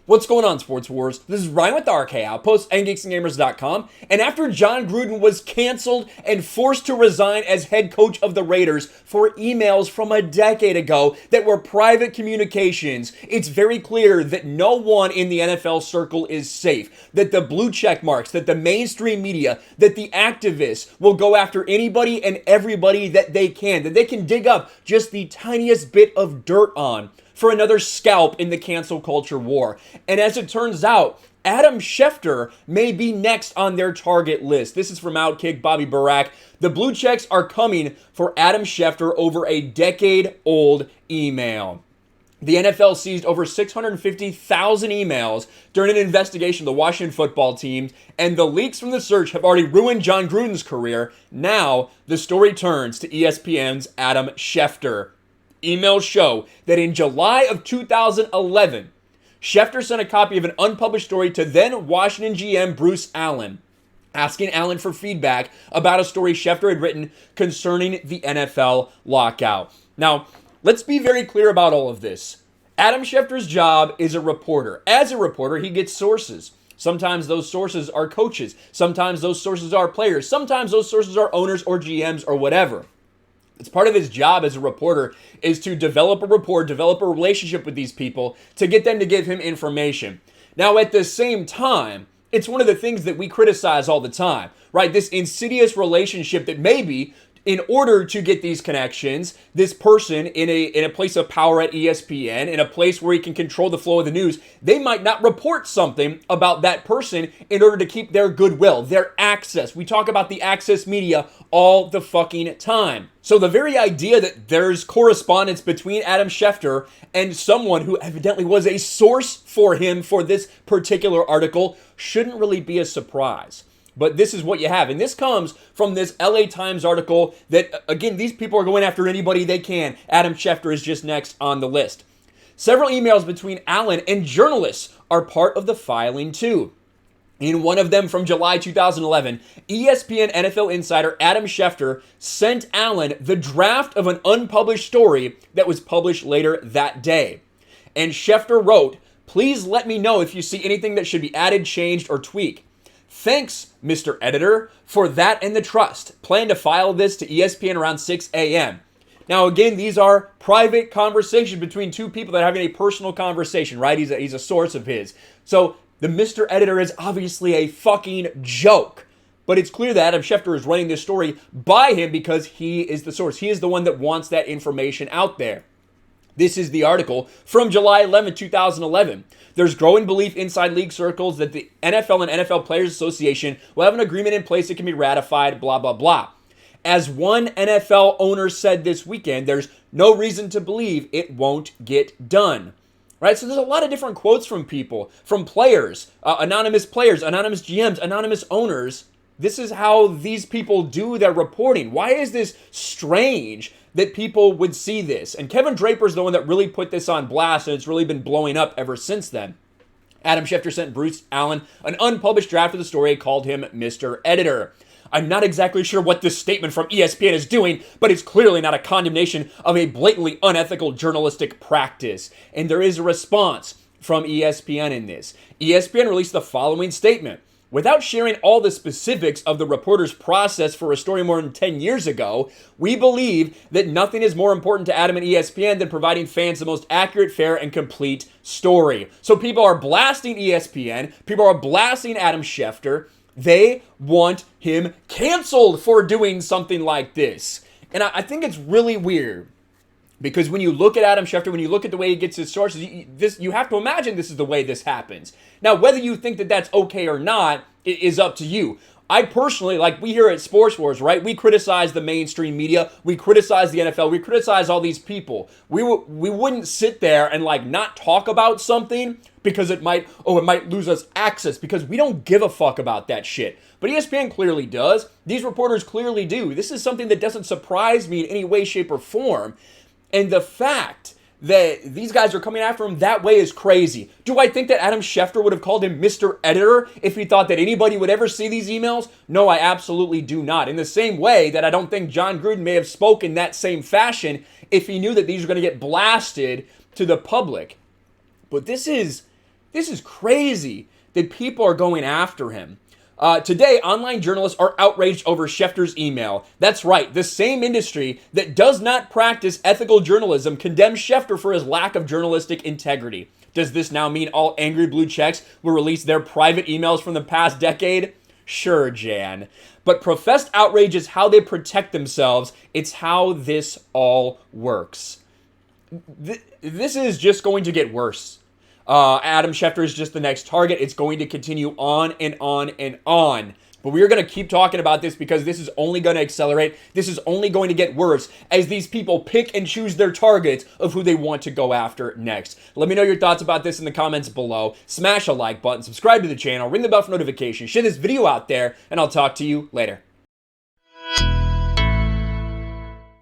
What's going on, Sports Wars? This is Ryan with the RK Outpost and GeeksGamers.com. And after John Gruden was canceled and forced to resign as head coach of the Raiders for emails from a decade ago that were private communications, it's very clear that no one in the NFL circle is safe. That the blue check marks, that the mainstream media, that the activists will go after anybody and everybody that they can, that they can dig up just the tiniest bit of dirt on for another scalp in the cancel culture war. And as it turns out, Adam Schefter may be next on their target list. This is from Outkick Bobby Barack. The blue checks are coming for Adam Schefter over a decade-old email. The NFL seized over 650,000 emails during an investigation of the Washington football team, and the leaks from the search have already ruined John Gruden's career. Now, the story turns to ESPN's Adam Schefter. Emails show that in July of 2011, Schefter sent a copy of an unpublished story to then Washington GM Bruce Allen, asking Allen for feedback about a story Schefter had written concerning the NFL lockout. Now, let's be very clear about all of this. Adam Schefter's job is a reporter. As a reporter, he gets sources. Sometimes those sources are coaches. Sometimes those sources are players. Sometimes those sources are owners or GMs or whatever. It's part of his job as a reporter is to develop a rapport, develop a relationship with these people to get them to give him information. Now, at the same time, it's one of the things that we criticize all the time, right? This insidious relationship that maybe in order to get these connections, this person in a place of power at ESPN, in a place where he can control the flow of the news, they might not report something about that person in order to keep their goodwill, their access. We talk about the access media all the fucking time. So the very idea that there's correspondence between Adam Schefter and someone who evidently was a source for him for this particular article shouldn't really be a surprise. But this is what you have. And this comes from this LA Times article that, again, these people are going after anybody they can. Adam Schefter is just next on the list. Several emails between Allen and journalists are part of the filing, too. In one of them from July 2011, ESPN NFL insider Adam Schefter sent Allen the draft of an unpublished story that was published later that day. And Schefter wrote, "Please let me know if you see anything that should be added, changed, or tweaked. Thanks, Mr. Editor, for that and the trust. Plan to file this to ESPN around 6 a.m. Now, again, these are private conversations between two people that are having a personal conversation, right? He's a source of his. So the Mr. Editor is obviously a fucking joke. But it's clear that Adam Schefter is running this story by him because he is the source. He is the one that wants that information out there. This is the article from July 11, 2011. There's growing belief inside league circles that the NFL and NFL Players Association will have an agreement in place that can be ratified, blah, blah, blah. As one NFL owner said this weekend, there's no reason to believe it won't get done. Right? So there's a lot of different quotes from people, from players, anonymous GMs, anonymous owners. This is how these people do their reporting. Why is this strange that people would see this? And Kevin Draper's the one that really put this on blast, and it's really been blowing up ever since then. Adam Schefter sent Bruce Allen an unpublished draft of the story and called him Mr. Editor. I'm not exactly sure what this statement from ESPN is doing, but it's clearly not a condemnation of a blatantly unethical journalistic practice. And there is a response from ESPN in this. ESPN released the following statement. Without sharing all the specifics of the reporter's process for a story more than 10 years ago, we believe that nothing is more important to Adam and ESPN than providing fans the most accurate, fair, and complete story. So people are blasting ESPN. People are blasting Adam Schefter. They want him canceled for doing something like this. And I think it's really weird. Because when you look at Adam Schefter, when you look at the way he gets his sources, you have to imagine this is the way this happens. Now, whether you think that that's okay or not is up to you. I personally, like we here at Sports Wars, right? We criticize the mainstream media. We criticize the NFL. We criticize all these people. We wouldn't sit there and like not talk about something because it might lose us access because we don't give a fuck about that shit. But ESPN clearly does. These reporters clearly do. This is something that doesn't surprise me in any way, shape, or form. And the fact that these guys are coming after him that way is crazy. Do I think that Adam Schefter would have called him Mr. Editor if he thought that anybody would ever see these emails? No, I absolutely do not. In the same way that I don't think John Gruden may have spoken that same fashion if he knew that these were going to get blasted to the public. But this is This is crazy that people are going after him. Today, online journalists are outraged over Schefter's email. That's right, the same industry that does not practice ethical journalism condemns Schefter for his lack of journalistic integrity. Does this now mean all angry blue checks will release their private emails from the past decade? Sure, Jan. But professed outrage is how they protect themselves. It's how this all works. This is just going to get worse. Adam Schefter is just the next target. It's going to continue on and on and on. But we are going to keep talking about this because this is only going to accelerate. This is only going to get worse as these people pick and choose their targets of who they want to go after next. Let me know your thoughts about this in the comments below. Smash a like button, subscribe to the channel, ring the bell for notifications, share this video out there, and I'll talk to you later.